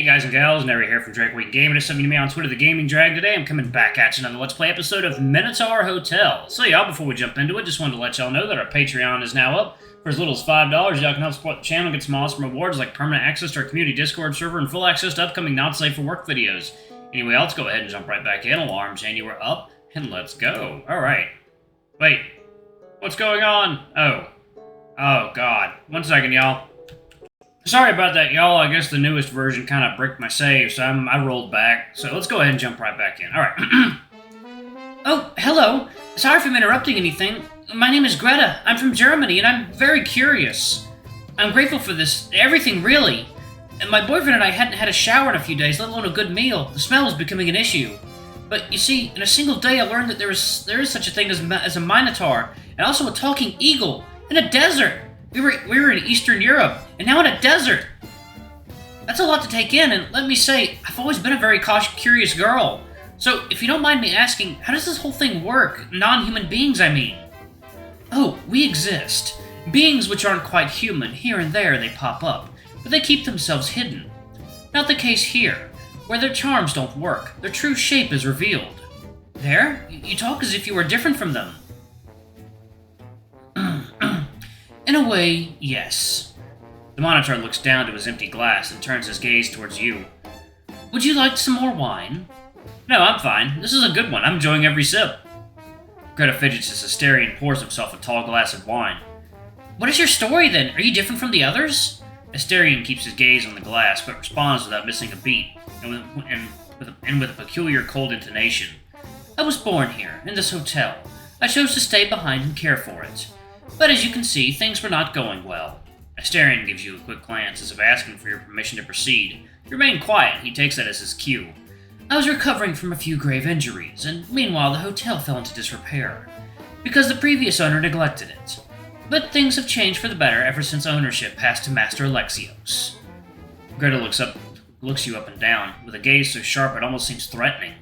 Hey guys and gals, Neri here from Drake Week Game. It is something to me on Twitter, The Gaming Drag. Today I'm coming back at you another Let's Play episode of Minotaur Hotel. So y'all, before we jump into it, just wanted to let y'all know that our Patreon is now up. For as little as $5, y'all can help support the channel and get some awesome rewards like permanent access to our community Discord server and full access to upcoming not safe for work videos. Anyway, let's go ahead and jump right back in. Alarm chain, you were up, and let's go. Alright. Wait. What's going on? Oh god. 1 second, y'all. Sorry about that, y'all. I guess the newest version kind of bricked my save, so I rolled back. So let's go ahead and jump right back in. Alright. Oh, hello. Sorry if I'm interrupting anything. My name is Greta. I'm from Germany, and I'm very curious. I'm grateful for this. Everything, really. And my boyfriend and I hadn't had a shower in a few days, let alone a good meal. The smell was becoming an issue. But, you see, in a single day I learned that there is such a thing as a Minotaur, and also a talking eagle, in a desert. We were in Eastern Europe, and now in a desert. That's a lot to take in, and let me say, I've always been a very curious girl. So, if you don't mind me asking, how does this whole thing work? Non-human beings, I mean. Oh, we exist. Beings which aren't quite human, here and there they pop up, but they keep themselves hidden. Not the case here, where their charms don't work, their true shape is revealed. There? You talk as if you were different from them. In a way, yes. The Minotaur looks down to his empty glass and turns his gaze towards you. Would you like some more wine? No, I'm fine. This is a good one. I'm enjoying every sip. Greta fidgets as Asterion pours himself a tall glass of wine. What is your story, then? Are you different from the others? Asterion keeps his gaze on the glass, but responds without missing a beat, and with a peculiar cold intonation. I was born here, in this hotel. I chose to stay behind and care for it. But as you can see, things were not going well. Asterion gives you a quick glance as if asking for your permission to proceed. You remain quiet, he takes that as his cue. I was recovering from a few grave injuries, and meanwhile the hotel fell into disrepair, because the previous owner neglected it. But things have changed for the better ever since ownership passed to Master Alexios. Greta looks you up and down, with a gaze so sharp it almost seems threatening.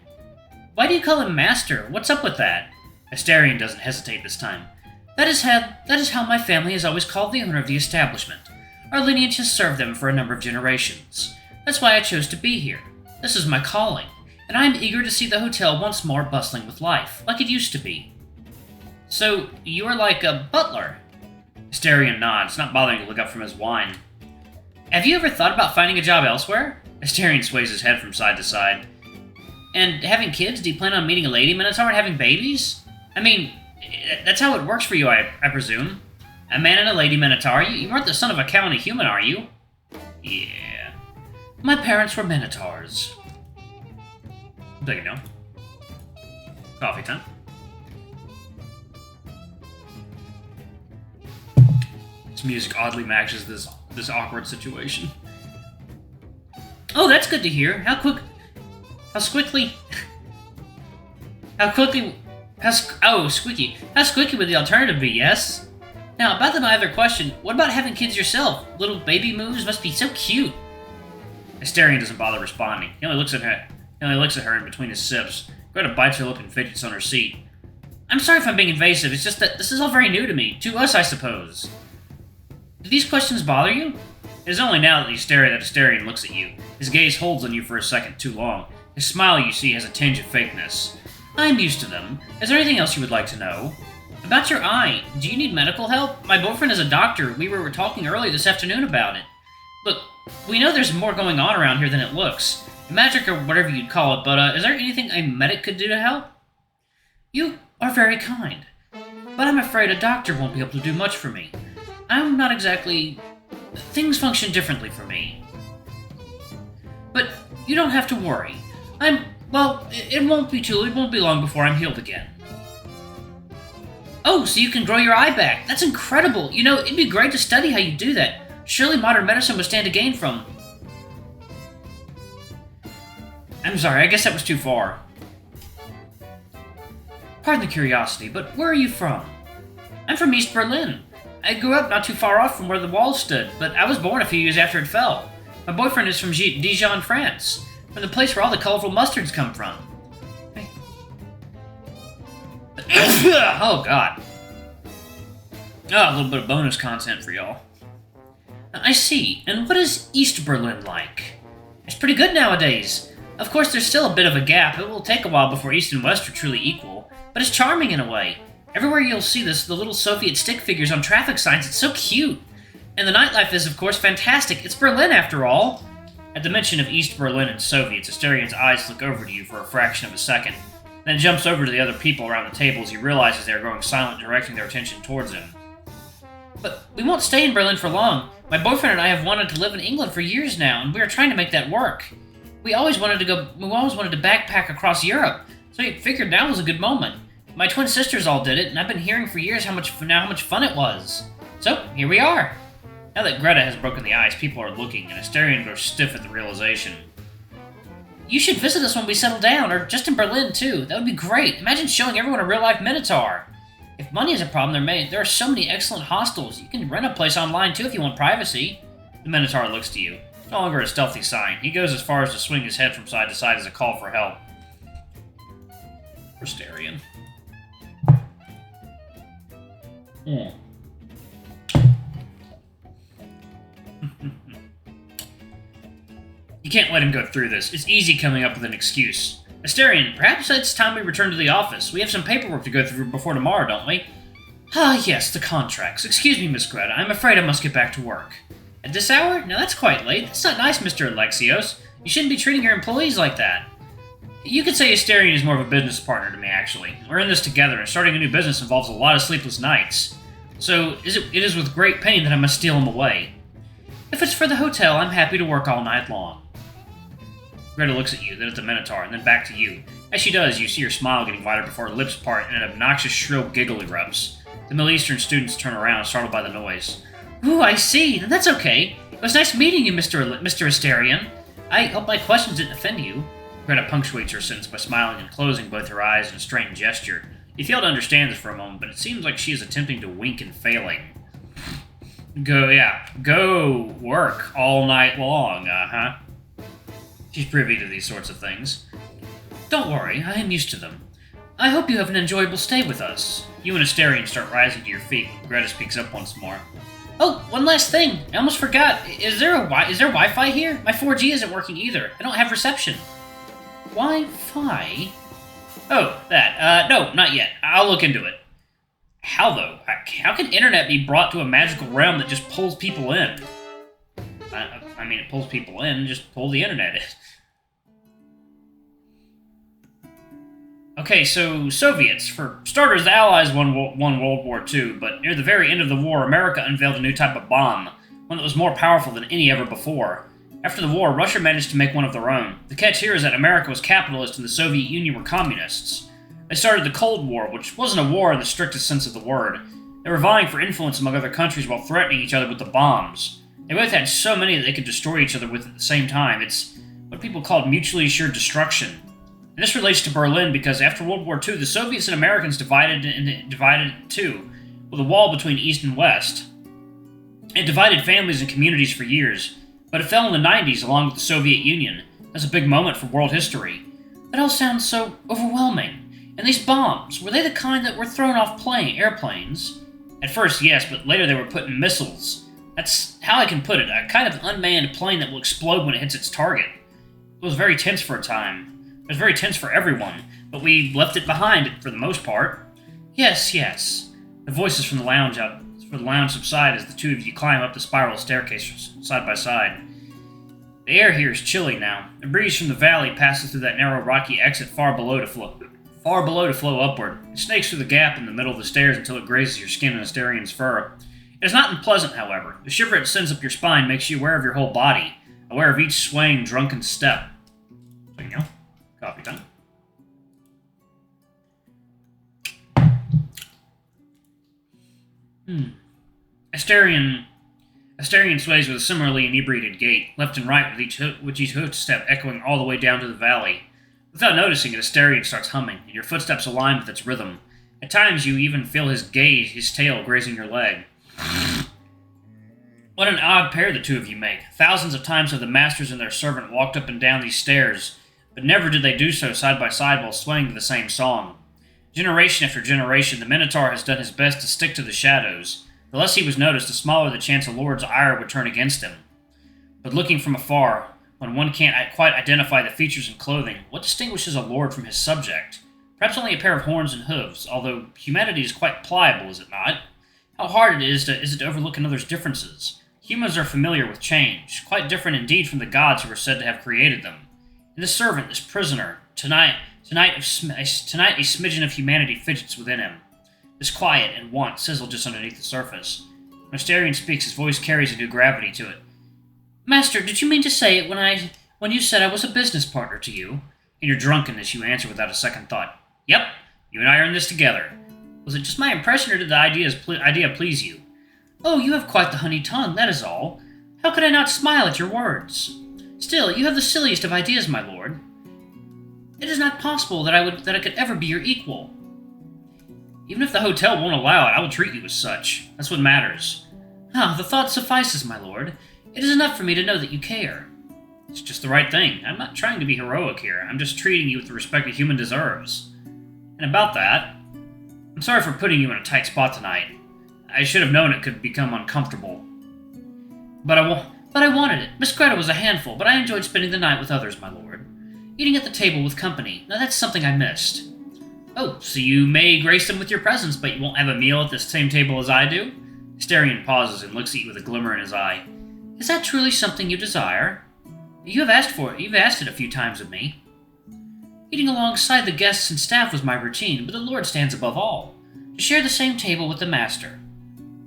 Why do you call him Master? What's up with that? Asterion doesn't hesitate this time. That is how my family has always called the owner of the establishment. Our lineage has served them for a number of generations. That's why I chose to be here. This is my calling, and I am eager to see the hotel once more bustling with life, like it used to be. So, you are like a butler? Asterion nods, not bothering to look up from his wine. Have you ever thought about finding a job elsewhere? Asterion sways his head from side to side. And having kids? Do you plan on meeting a lady Minotaur and having babies? I mean, that's how it works for you, I presume. A man and a lady Minotaur. You aren't the son of a cow and a human, are you? Yeah. My parents were Minotaurs. There you go. Coffee time. This music oddly matches this awkward situation. Oh, that's good to hear. How squeaky would the alternative be, yes? Now, about the other question, what about having kids yourself? Little baby moves must be so cute. Asterion doesn't bother responding. He only looks at her in between his sips. Greta bites her lip and fidgets on her seat. I'm sorry if I'm being invasive, it's just that this is all very new to me. To us, I suppose. Do these questions bother you? It is only now that you stare at Asterion looks at you. His gaze holds on you for a second too long. His smile, you see, has a tinge of fakeness. I'm used to them. Is there anything else you would like to know? About your eye, do you need medical help? My boyfriend is a doctor. We were talking earlier this afternoon about it. Look, we know there's more going on around here than it looks. Magic or whatever you'd call it, but is there anything a medic could do to help? You are very kind, but I'm afraid a doctor won't be able to do much for me. I'm not exactly... Things function differently for me. But you don't have to worry. Well, it won't be long before I'm healed again. Oh, so you can grow your eye back. That's incredible. You know, it'd be great to study how you do that. Surely modern medicine would stand to gain from... I'm sorry, I guess that was too far. Pardon the curiosity, but where are you from? I'm from East Berlin. I grew up not too far off from where the wall stood, but I was born a few years after it fell. My boyfriend is from Dijon, France, from the place where all the colorful mustards come from. Hey. Oh, God. Oh, a little bit of bonus content for y'all. I see. And what is East Berlin like? It's pretty good nowadays. Of course, there's still a bit of a gap. It will take a while before East and West are truly equal, but it's charming in a way. Everywhere you'll see the little Soviet stick figures on traffic signs. It's so cute. And the nightlife is, of course, fantastic. It's Berlin, after all. At the mention of East Berlin and Soviets, Asterian's eyes look over to you for a fraction of a second. Then jumps over to the other people around the table as he realizes they are growing silent, directing their attention towards him. But we won't stay in Berlin for long. My boyfriend and I have wanted to live in England for years now, and we are trying to make that work. We always wanted to backpack across Europe, so we figured now was a good moment. My twin sisters all did it, and I've been hearing for years how much fun it was. So, here we are. Now that Greta has broken the ice, people are looking, and Asterian grows stiff at the realization. You should visit us when we settle down, or just in Berlin, too. That would be great. Imagine showing everyone a real-life Minotaur. If money is a problem, there are so many excellent hostels. You can rent a place online, too, if you want privacy. The Minotaur looks to you. It's no longer a stealthy sign. He goes as far as to swing his head from side to side as a call for help. Asterian. You can't let him go through this. It's easy coming up with an excuse. Asterian, perhaps it's time we return to the office. We have some paperwork to go through before tomorrow, don't we? Ah, yes, the contracts. Excuse me, Miss Greta. I'm afraid I must get back to work. At this hour? Now that's quite late. That's not nice, Mr. Alexios. You shouldn't be treating your employees like that. You could say Asterian is more of a business partner to me, actually. We're in this together, and starting a new business involves a lot of sleepless nights. So, it is with great pain that I must steal him away. If it's for the hotel, I'm happy to work all night long. Greta looks at you, then at the Minotaur, and then back to you. As she does, you see her smile getting wider before her lips part and an obnoxious shrill giggle erupts. The Middle Eastern students turn around, startled by the noise. Ooh, I see. That's okay. It was nice meeting you, Mr. Asterian. I hope my questions didn't offend you. Greta punctuates her sentence by smiling and closing both her eyes in a strained gesture. You fail to understand this for a moment, but it seems like she is attempting to wink and failing. Go work all night long, She's privy to these sorts of things. Don't worry, I am used to them. I hope you have an enjoyable stay with us. You and Asterian start rising to your feet when Greta speaks up once more. Oh, one last thing. I almost forgot. Is there Wi-Fi here? My 4G isn't working either. I don't have reception. Wi-Fi? Oh, that. No, not yet. I'll look into it. How, though? How can internet be brought to a magical realm that just pulls people in? I mean, it pulls people in, just pull the internet in. Okay, so Soviets. For starters, the Allies won World War II, but near the very end of the war, America unveiled a new type of bomb, one that was more powerful than any ever before. After the war, Russia managed to make one of their own. The catch here is that America was capitalist and the Soviet Union were communists. They started the Cold War, which wasn't a war in the strictest sense of the word. They were vying for influence among other countries while threatening each other with the bombs. They both had so many that they could destroy each other with at the same time. It's what people called mutually assured destruction. And this relates to Berlin because after World War II, the Soviets and Americans divided in two, with a wall between East and West. It divided families and communities for years, but it fell in the 90s along with the Soviet Union. That's a big moment for world history. That all sounds so overwhelming. And these bombs, were they the kind that were thrown off airplanes? At first, yes, but later they were put in missiles. That's how I can put it, a kind of unmanned plane that will explode when it hits its target. It was very tense for a time. It was very tense for everyone, but we left it behind for the most part. Yes. The voices from the lounge subside as the two of you climb up the spiral staircase side by side. The air here is chilly now. A breeze from the valley passes through that narrow rocky exit far below to flow upward. It snakes through the gap in the middle of the stairs until it grazes your skin and Asterian's fur. It is not unpleasant, however. The shiver it sends up your spine makes you aware of your whole body, aware of each swaying, drunken step. So you go. Coffee time. Asterian sways with a similarly inebriated gait, left and right with each hoof step echoing all the way down to the valley. Without noticing it, Asterian starts humming, and your footsteps align with its rhythm. At times you even feel his tail grazing your leg. What an odd pair the two of you make. Thousands of times have the masters and their servant walked up and down these stairs, but never did they do so side by side while swaying to the same song. Generation after generation, the Minotaur has done his best to stick to the shadows. The less he was noticed, the smaller the chance a lord's ire would turn against him. But looking from afar, When one can't quite identify the features and clothing, what distinguishes a lord from his subject? Perhaps only a pair of horns and hooves, although humanity is quite pliable, is it not? How hard is it to overlook another's differences? Humans are familiar with change, quite different indeed from the gods who are said to have created them. And this servant, this prisoner, tonight a smidgen of humanity fidgets within him. This quiet and want sizzle just underneath the surface. When Asterion speaks, his voice carries a new gravity to it. Master, did you mean to say it when you said I was a business partner to you? In your drunkenness, you answer without a second thought. Yep, you and I are in this together. Was it just my impression, or did the idea please you? Oh, you have quite the honey tongue, that is all. How could I not smile at your words? Still, you have the silliest of ideas, my lord. It is not possible that I could ever be your equal. Even if the hotel won't allow it, I will treat you as such. That's what matters. Ah, the thought suffices, my lord. It is enough for me to know that you care. It's just the right thing. I'm not trying to be heroic here. I'm just treating you with the respect a human deserves. And about that, I'm sorry for putting you in a tight spot tonight. I should have known it could become uncomfortable. But I wanted it. Miss Greta was a handful, but I enjoyed spending the night with others, my lord. Eating at the table with company. Now that's something I missed. Oh, so you may grace them with your presence, but you won't have a meal at the same table as I do? Asterion pauses and looks at you with a glimmer in his eye. Is that truly something you desire? You have asked for it. You've asked it a few times of me. Eating alongside the guests and staff was my routine, but the Lord stands above all. To share the same table with the Master.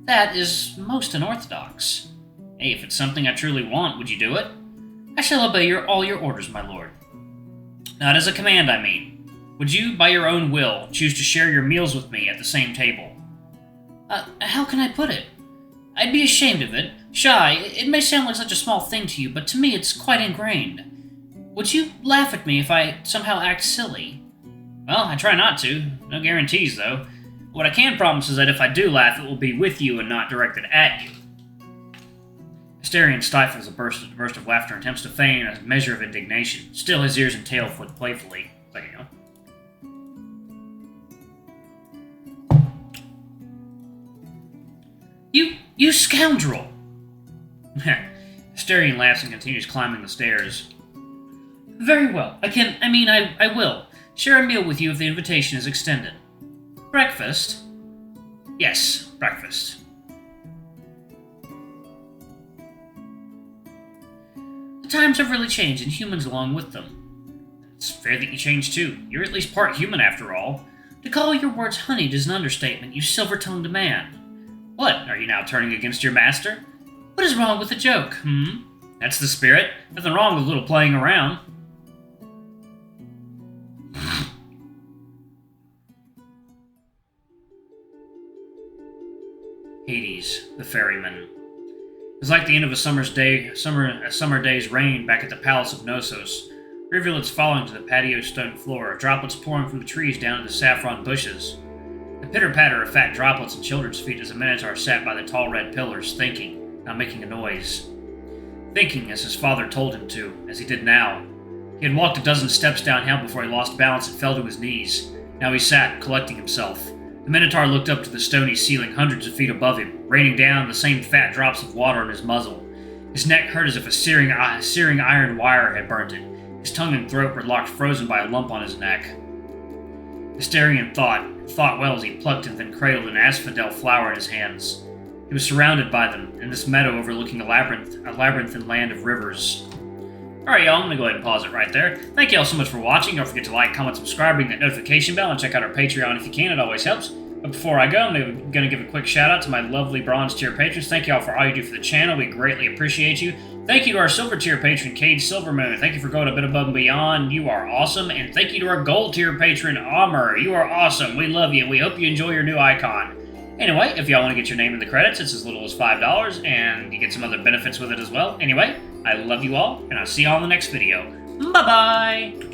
That is most unorthodox. Hey, if it's something I truly want, would you do it? I shall obey all your orders, my lord. Not as a command, I mean. Would you, by your own will, choose to share your meals with me at the same table? How can I put it? I'd be ashamed of it. Shy, it may sound like such a small thing to you, but to me it's quite ingrained. Would you laugh at me if I somehow act silly? Well, I try not to. No guarantees, though. What I can promise is that if I do laugh, it will be with you and not directed at you. Asterion stifles a burst of laughter and attempts to feign a measure of indignation. Still, his ears and tail flick playfully. There you go. You scoundrel! Asterion laughs and continues climbing the stairs. Very well. I will. Share a meal with you if the invitation is extended. Breakfast? Yes, breakfast. The times have really changed, and humans along with them. It's fair that you change too. You're at least part human after all. To call your words honeyed is an understatement, you silver-tongued man. What, are you now turning against your master? What is wrong with the joke, That's the spirit. Nothing wrong with a little playing around. Hades, the ferryman. It was like the end of a summer day's rain back at the palace of Nosey. Rivulets falling to the patio stone floor, droplets pouring from the trees down into saffron bushes. The pitter-patter of fat droplets and children's feet as the Minotaur sat by the tall red pillars, thinking, not making a noise. Thinking as his father told him to, as he did now. He had walked a dozen steps downhill before he lost balance and fell to his knees. Now he sat, collecting himself. The Minotaur looked up to the stony ceiling hundreds of feet above him, raining down the same fat drops of water on his muzzle. His neck hurt as if a searing iron wire had burnt it. His tongue and throat were locked frozen by a lump on his neck. Asterion thought well as he plucked and then cradled an asphodel flower in his hands. He was surrounded by them, in this meadow overlooking a labyrinthine land of rivers. Alright, y'all, I'm going to go ahead and pause it right there. Thank you all so much for watching. Don't forget to like, comment, subscribe, ring that notification bell, and check out our Patreon if you can. It always helps. But before I go, I'm going to give a quick shout out to my lovely bronze tier patrons. Thank you all for all you do for the channel. We greatly appreciate you. Thank you to our silver tier patron, Cade Silvermoon. Thank you for going a bit above and beyond. You are awesome. And thank you to our gold tier patron, Amr. You are awesome. We love you. We hope you enjoy your new icon. Anyway, if y'all want to get your name in the credits, it's as little as $5, and you get some other benefits with it as well. Anyway, I love you all, and I'll see y'all in the next video. Bye-bye!